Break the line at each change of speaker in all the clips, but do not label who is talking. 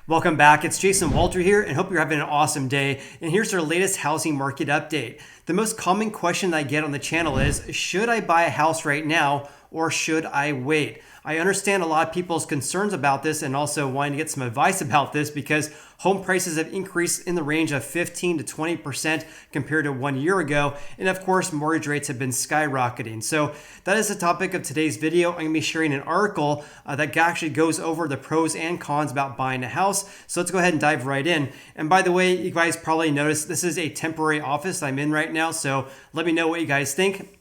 Welcome back. It's JWalter here and hope you're having an awesome day. And here's our latest housing market update. The most common question that I get on the channel is, should I buy a house right now or should I wait? I understand a lot of people's concerns about this and also wanting to get some advice about this because home prices have increased in the range of 15 to 20% compared to 1 year ago. And of course, mortgage rates have been skyrocketing. So that is the topic of today's video. I'm going to be sharing an article that actually goes over the pros and cons about buying a house. So let's go ahead and dive right in. And by the way, you guys probably noticed this is a temporary office I'm in right now. So let me know what you guys think.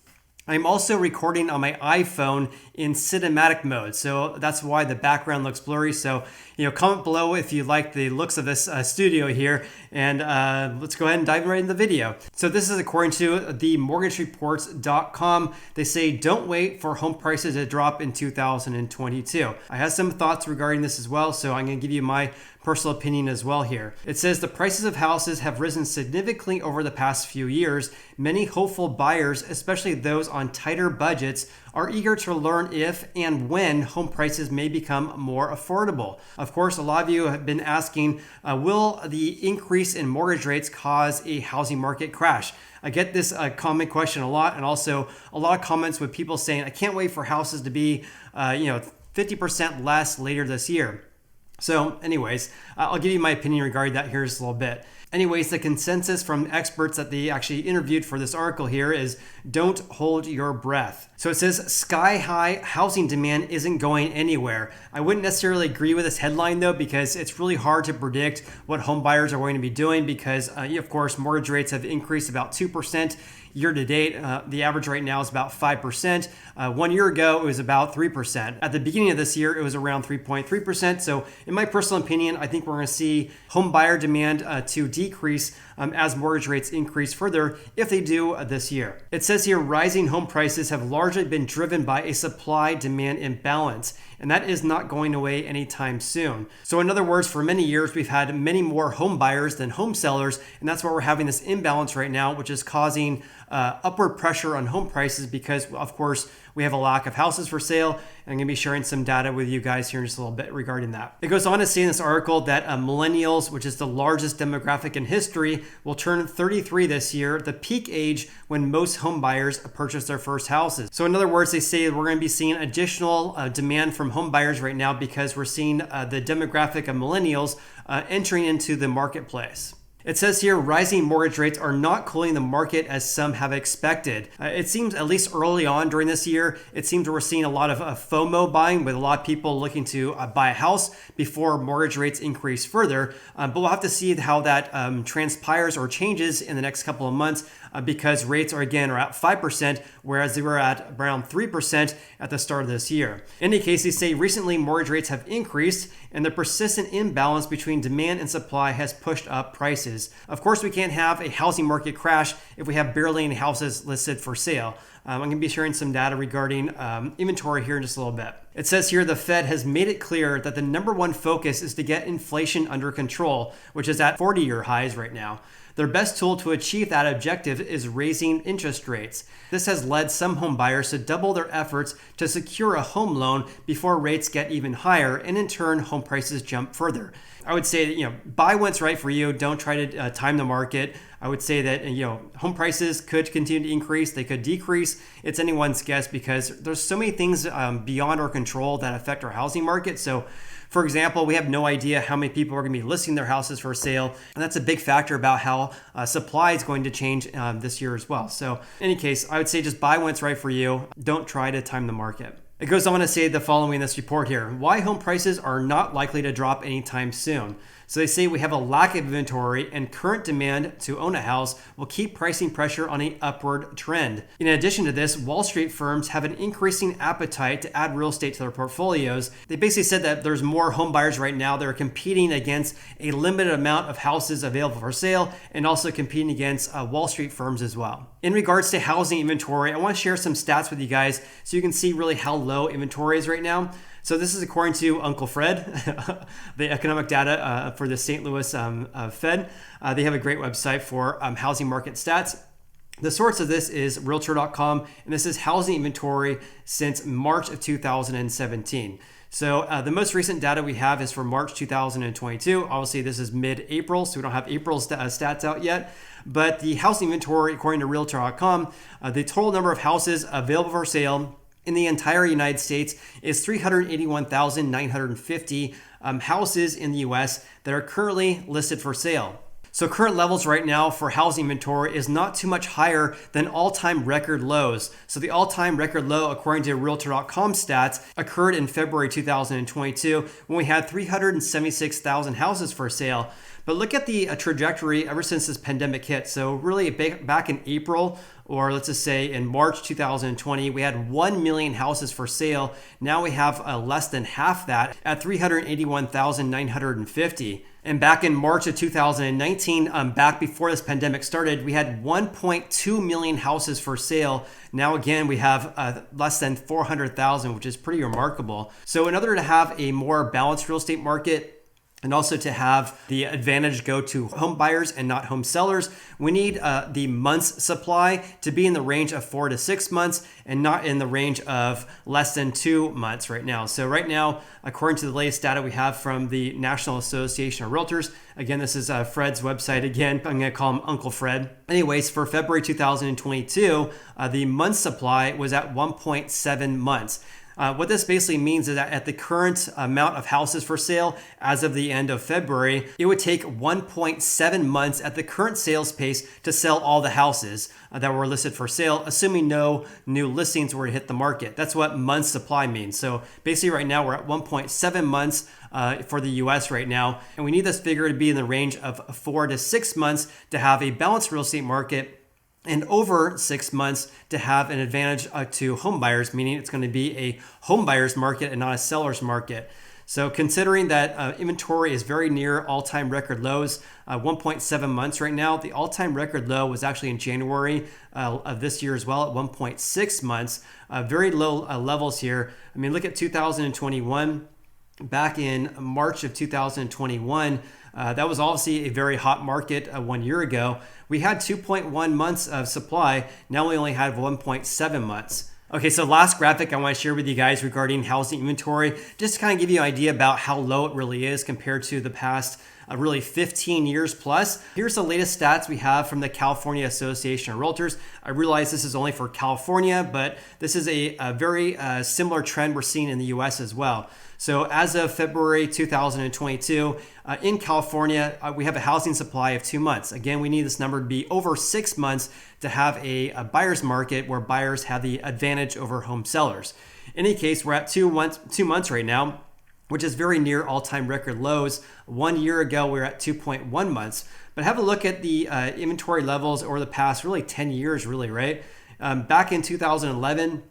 I'm also recording on my iPhone in cinematic mode, so that's why the background looks blurry. So, comment below if you like the looks of this studio here, and let's go ahead and dive right into the video. So this is according to the mortgagereports.com. They say, don't wait for home prices to drop in 2022. I have some thoughts regarding this as well, so I'm going to give you my personal opinion as well here. It says the prices of houses have risen significantly over the past few years. Many hopeful buyers, especially those on tighter budgets, are eager to learn if and when home prices may become more affordable. Of course, a lot of you have been asking, will the increase in mortgage rates cause a housing market crash? I get this common question a lot, and also a lot of comments with people saying, I can't wait for houses to be 50% less later this year. So anyways, I'll give you my opinion regarding that here in just a little bit. Anyways, the consensus from experts that they actually interviewed for this article here is don't hold your breath. So it says sky high housing demand isn't going anywhere. I wouldn't necessarily agree with this headline though, because it's really hard to predict what home buyers are going to be doing because of course mortgage rates have increased about 2% year to date. The average right now is about 5%. 1 year ago, it was about 3%. At the beginning of this year, it was around 3.3%. So in my personal opinion, I think we're going to see home buyer demand to decrease as mortgage rates increase further if they do this year. It says here, rising home prices have largely been driven by a supply-demand imbalance, and that is not going away anytime soon. So in other words, for many years, we've had many more home buyers than home sellers, and that's why we're having this imbalance right now, which is causing upward pressure on home prices because, of course, we have a lack of houses for sale. And I'm going to be sharing some data with you guys here in just a little bit regarding that. It goes on to say in this article that millennials, which is the largest demographic in history, will turn 33 this year, the peak age when most home buyers purchase their first houses. So in other words, they say we're going to be seeing additional demand from home buyers right now because we're seeing the demographic of millennials entering into the marketplace. It says here, rising mortgage rates are not cooling the market as some have expected. It seems, at least early on during this year, it seems we're seeing a lot of FOMO buying with a lot of people looking to buy a house before mortgage rates increase further. But we'll have to see how that transpires or changes in the next couple of months because rates are at 5%, whereas they were at around 3% at the start of this year. In any case, they say recently mortgage rates have increased and the persistent imbalance between demand and supply has pushed up prices. Of course, we can't have a housing market crash if we have barely any houses listed for sale. I'm going to be sharing some data regarding inventory here in just a little bit. It says here the Fed has made it clear that the number one focus is to get inflation under control, which is at 40-year highs right now. Their best tool to achieve that objective is raising interest rates. This has led some home buyers to double their efforts to secure a home loan before rates get even higher, and in turn, home prices jump further. I would say that, buy when it's right for you. Don't try to time the market. I would say that, home prices could continue to increase. They could decrease. It's anyone's guess because there's so many things beyond our control that affect our housing market. So, for example, we have no idea how many people are going to be listing their houses for sale. And that's a big factor about how supply is going to change this year as well. So in any case, I would say just buy when it's right for you. Don't try to time the market. It goes on to say the following in this report here: why home prices are not likely to drop anytime soon. So they say we have a lack of inventory and current demand to own a house will keep pricing pressure on an upward trend. In addition to this, Wall Street firms have an increasing appetite to add real estate to their portfolios. They basically said that there's more home buyers right now that are competing against a limited amount of houses available for sale and also competing against Wall Street firms as well. In regards to housing inventory, I want to share some stats with you guys so you can see really how low inventory is right now. So this is according to Uncle Fred, the economic data for the St. Louis Fed. They have a great website for housing market stats. The source of this is Realtor.com, and this is housing inventory since March of 2017. So the most recent data we have is for March 2022. Obviously, this is mid-April, so we don't have April's stats out yet. But the housing inventory, according to Realtor.com, the total number of houses available for sale in the entire United States is 381,950 houses in the US that are currently listed for sale. So current levels right now for housing inventory is not too much higher than all-time record lows. So the all-time record low, according to Realtor.com stats, occurred in February 2022 when we had 376,000 houses for sale. But look at the trajectory ever since this pandemic hit. So really back in April, or let's just say in March 2020, we had 1 million houses for sale. Now we have less than half that at 381,950. And back in March of 2019, back before this pandemic started, we had 1.2 million houses for sale. Now again, we have less than 400,000, which is pretty remarkable. So in order to have a more balanced real estate market, and also to have the advantage go to home buyers and not home sellers, we need the months supply to be in the range of 4 to 6 months and not in the range of less than 2 months right now. So right now, according to the latest data we have from the National Association of Realtors, again, this is Fred's website again, I'm gonna call him Uncle Fred. Anyways, for February 2022, the month supply was at 1.7 months. What this basically means is that at the current amount of houses for sale as of the end of February, it would take 1.7 months at the current sales pace to sell all the houses that were listed for sale, assuming no new listings were to hit the market. That's what month supply means. So basically right now we're at 1.7 months for the US right now, and we need this figure to be in the range of 4 to 6 months to have a balanced real estate market, and over 6 months to have an advantage to home buyers, meaning it's going to be a home buyer's market and not a seller's market. So considering that inventory is very near all-time record lows, 1.7 months right now, the all-time record low was actually in January of this year as well at 1.6 months. Very low levels here. I mean, look at 2021. Back in March of 2021, that was obviously a very hot market 1 year ago. We had 2.1 months of supply. Now we only have 1.7 months. Okay, so last graphic I want to share with you guys regarding housing inventory, just to kind of give you an idea about how low it really is compared to the past really 15 years plus. Here's the latest stats we have from the California Association of Realtors. I realize this is only for California, but this is a very similar trend we're seeing in the US as well. So as of February 2022, in California, we have a housing supply of 2 months. Again, we need this number to be over 6 months to have a buyer's market where buyers have the advantage over home sellers. In any case, we're at 2 months right now, which is very near all-time record lows. 1 year ago, we were at 2.1 months. But have a look at the inventory levels over the past really 10 years, really, right? Back in 2011,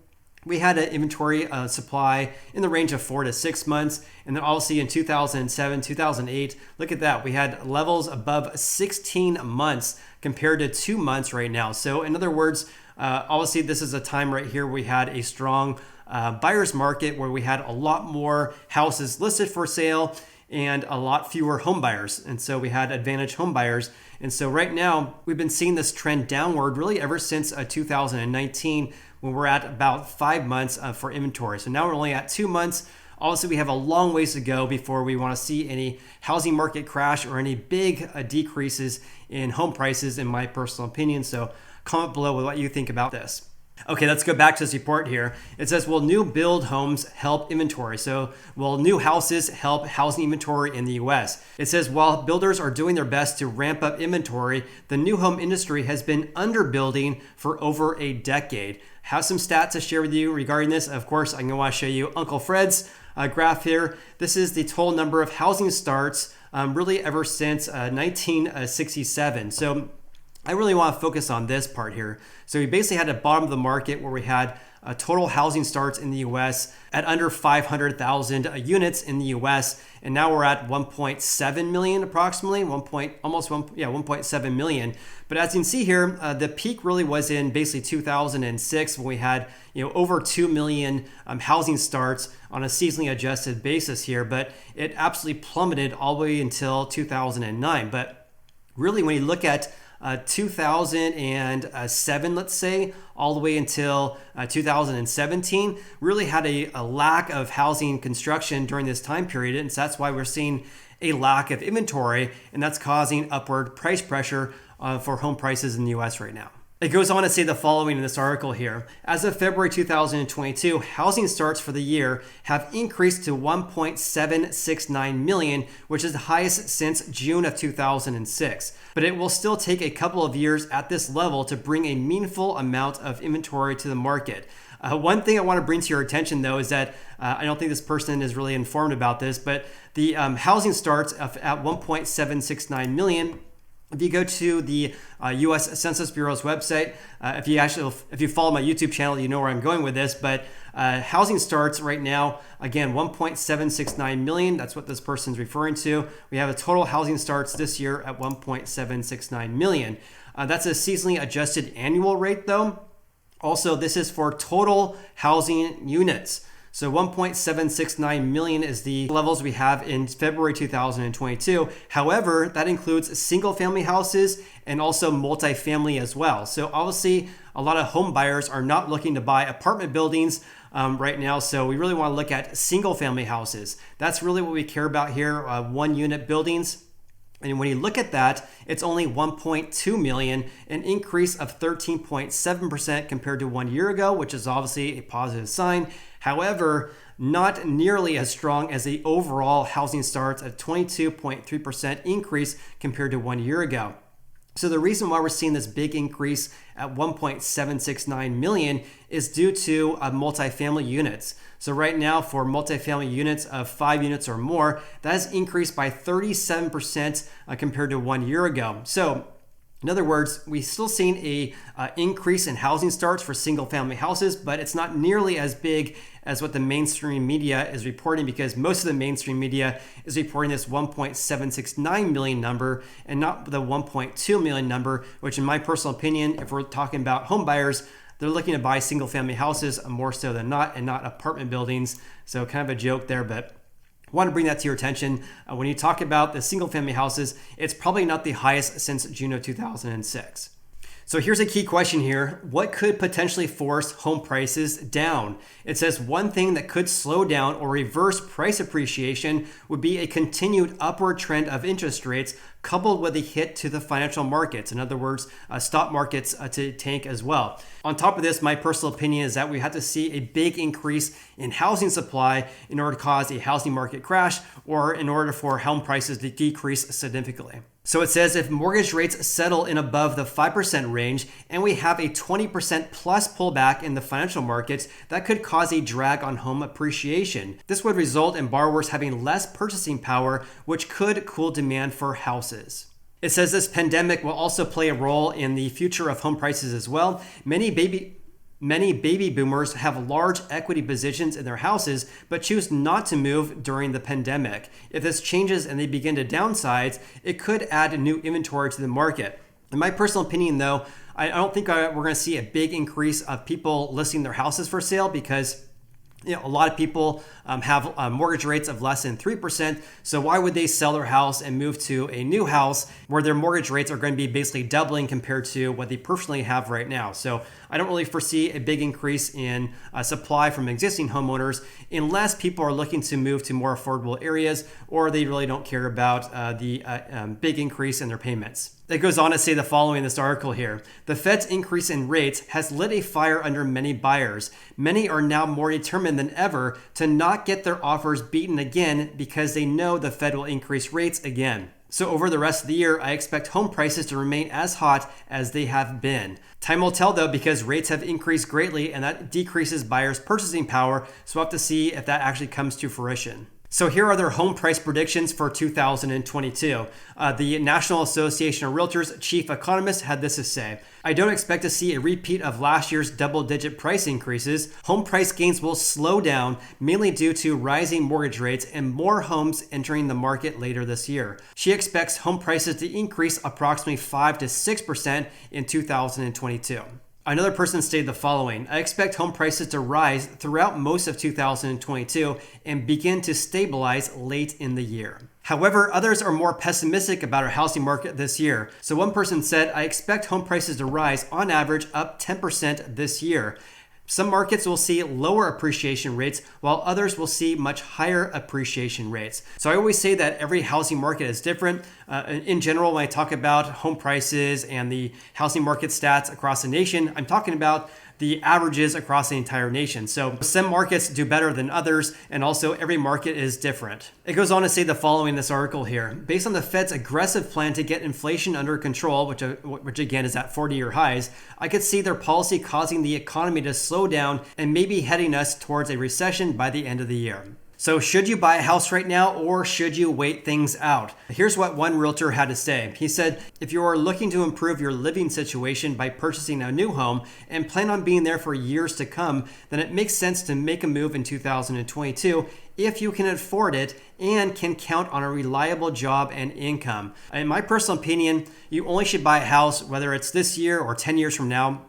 we had an inventory supply in the range of 4 to 6 months. And then obviously in 2007, 2008, look at that. We had levels above 16 months compared to 2 months right now. So in other words, obviously this is a time right here we had a strong buyer's market where we had a lot more houses listed for sale and a lot fewer home buyers. And so we had advantage home buyers. And so right now we've been seeing this trend downward really ever since 2019, when we're at about 5 months for inventory. So now we're only at 2 months. Obviously, we have a long ways to go before we want to see any housing market crash or any big decreases in home prices, in my personal opinion. So comment below with what you think about this. Okay, let's go back to this report here. It says, will new build homes help inventory? So will new houses help housing inventory in the US? It says, while builders are doing their best to ramp up inventory, the new home industry has been underbuilding for over a decade. Have some stats to share with you regarding this. Of course, I'm going to want to show you Uncle Fred's graph here. This is the total number of housing starts really ever since 1967. So I really want to focus on this part here. So we basically had a bottom of the market where we had total housing starts in the US at under 500,000 units in the US, and now we're at 1.7 million approximately, 1.7 million. But as you can see here, the peak really was in basically 2006 when we had over 2 million housing starts on a seasonally adjusted basis here, but it absolutely plummeted all the way until 2009. But really, when you look at 2007, let's say, all the way until 2017, really had a lack of housing construction during this time period. And so that's why we're seeing a lack of inventory, and that's causing upward price pressure for home prices in the US right now. It goes on to say the following in this article here. As of February 2022, housing starts for the year have increased to 1.769 million, which is the highest since June of 2006. But it will still take a couple of years at this level to bring a meaningful amount of inventory to the market. One thing I want to bring to your attention, though, is that I don't think this person is really informed about this, but the housing starts at 1.769 million. If you go to the U.S. Census Bureau's website, if you follow my YouTube channel, you know where I'm going with this. But housing starts right now, again, 1.769 million. That's what this person's referring to. We have a total housing starts this year at 1.769 million. That's a seasonally adjusted annual rate, though. Also, this is for total housing units. So 1.769 million is the levels we have in February 2022. However, that includes single family houses and also multifamily as well. So obviously, a lot of home buyers are not looking to buy apartment buildings right now. So we really want to look at single family houses. That's really what we care about here, 1 unit buildings. And when you look at that, it's only 1.2 million, an increase of 13.7% compared to 1 year ago, which is obviously a positive sign. However, not nearly as strong as the overall housing starts at 22.3% increase compared to 1 year ago. So the reason why we're seeing this big increase at 1.769 million is due to multifamily units. So right now for multifamily units of 5 units or more, that has increased by 37% compared to 1 year ago. So in other words, we're still seeing a increase in housing starts for single family houses, but it's not nearly as big as what the mainstream media is reporting, because most of the mainstream media is reporting this 1.769 million number and not the 1.2 million number, which in my personal opinion, if we're talking about home buyers, they're looking to buy single family houses more so than not, and not apartment buildings. So kind of a joke there, but I want to bring that to your attention. When you talk about the single family houses, it's probably not the highest since June of 2006. So here's a key question here. What could potentially force home prices down? It says one thing that could slow down or reverse price appreciation would be a continued upward trend of interest rates coupled with a hit to the financial markets. In other words, stock markets to tank as well. On top of this, my personal opinion is that we have to see a big increase in housing supply in order to cause a housing market crash, or in order for home prices to decrease significantly. So it says if mortgage rates settle in above the 5% range and we have a 20% plus pullback in the financial markets, that could cause a drag on home appreciation. This would result in borrowers having less purchasing power, which could cool demand for houses. It says this pandemic will also play a role in the future of home prices as well. Many baby boomers have large equity positions in their houses, but choose not to move during the pandemic. If this changes and they begin to downsize, it could add new inventory to the market. In my personal opinion, though, I don't think we're going to see a big increase of people listing their houses for sale, because a lot of people have mortgage rates of less than 3%. So why would they sell their house and move to a new house where their mortgage rates are going to be basically doubling compared to what they personally have right now? So I don't really foresee a big increase in supply from existing homeowners unless people are looking to move to more affordable areas, or they really don't care about the big increase in their payments. It goes on to say the following in this article here. The Fed's increase in rates has lit a fire under many buyers. Many are now more determined than ever to not get their offers beaten again, because they know the Fed will increase rates again. So over the rest of the year, I expect home prices to remain as hot as they have been. Time will tell though, because rates have increased greatly and that decreases buyers' purchasing power. So we'll have to see if that actually comes to fruition. So here are their home price predictions for 2022. The National Association of Realtors chief economist had this to say: I don't expect to see a repeat of last year's double-digit price increases. Home price gains will slow down, mainly due to rising mortgage rates and more homes entering the market later this year. She expects home prices to increase approximately 5 to 6% in 2022. Another person stated the following: I expect home prices to rise throughout most of 2022 and begin to stabilize late in the year. However, others are more pessimistic about our housing market this year. So one person said, I expect home prices to rise on average up 10% this year. Some markets will see lower appreciation rates, while others will see much higher appreciation rates. So I always say that every housing market is different. In general, when I talk about home prices and the housing market stats across the nation, I'm talking about the averages across the entire nation. So some markets do better than others, and also every market is different. It goes on to say the following in this article here. Based on the Fed's aggressive plan to get inflation under control, which again is at 40-year highs, I could see their policy causing the economy to slow down and maybe heading us towards a recession by the end of the year. So should you buy a house right now, or should you wait things out? Here's what one realtor had to say. He said, if you are looking to improve your living situation by purchasing a new home and plan on being there for years to come, then it makes sense to make a move in 2022 if you can afford it and can count on a reliable job and income. In my personal opinion, you only should buy a house, whether it's this year or 10 years from now,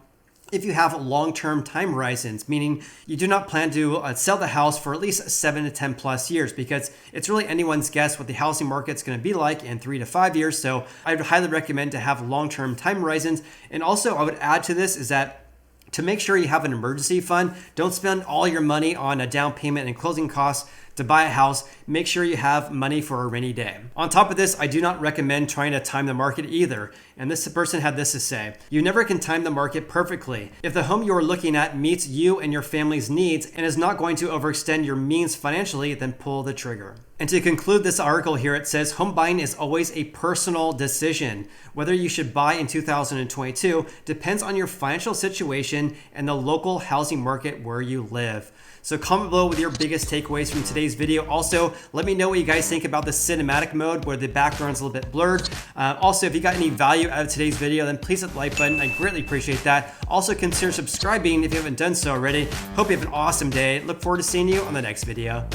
if you have long-term time horizons, meaning you do not plan to sell the house for at least 7 to 10 plus years, because it's really anyone's guess what the housing market's going to be like in 3 to 5 years. So I would highly recommend to have long-term time horizons. And also I would add to this is that to make sure you have an emergency fund, don't spend all your money on a down payment and closing costs to buy a house. Make sure you have money for a rainy day. On top of this, I do not recommend trying to time the market either. And this person had this to say, you never can time the market perfectly. If the home you are looking at meets you and your family's needs and is not going to overextend your means financially, then pull the trigger. And to conclude this article here, it says home buying is always a personal decision. Whether you should buy in 2022 depends on your financial situation and the local housing market where you live. So comment below with your biggest takeaways from today's video. Also, let me know what you guys think about the cinematic mode where the background's a little bit blurred. Also, if you got any value out of today's video, then please hit the like button. I greatly appreciate that. Also, consider subscribing if you haven't done so already. Hope you have an awesome day. Look forward to seeing you on the next video.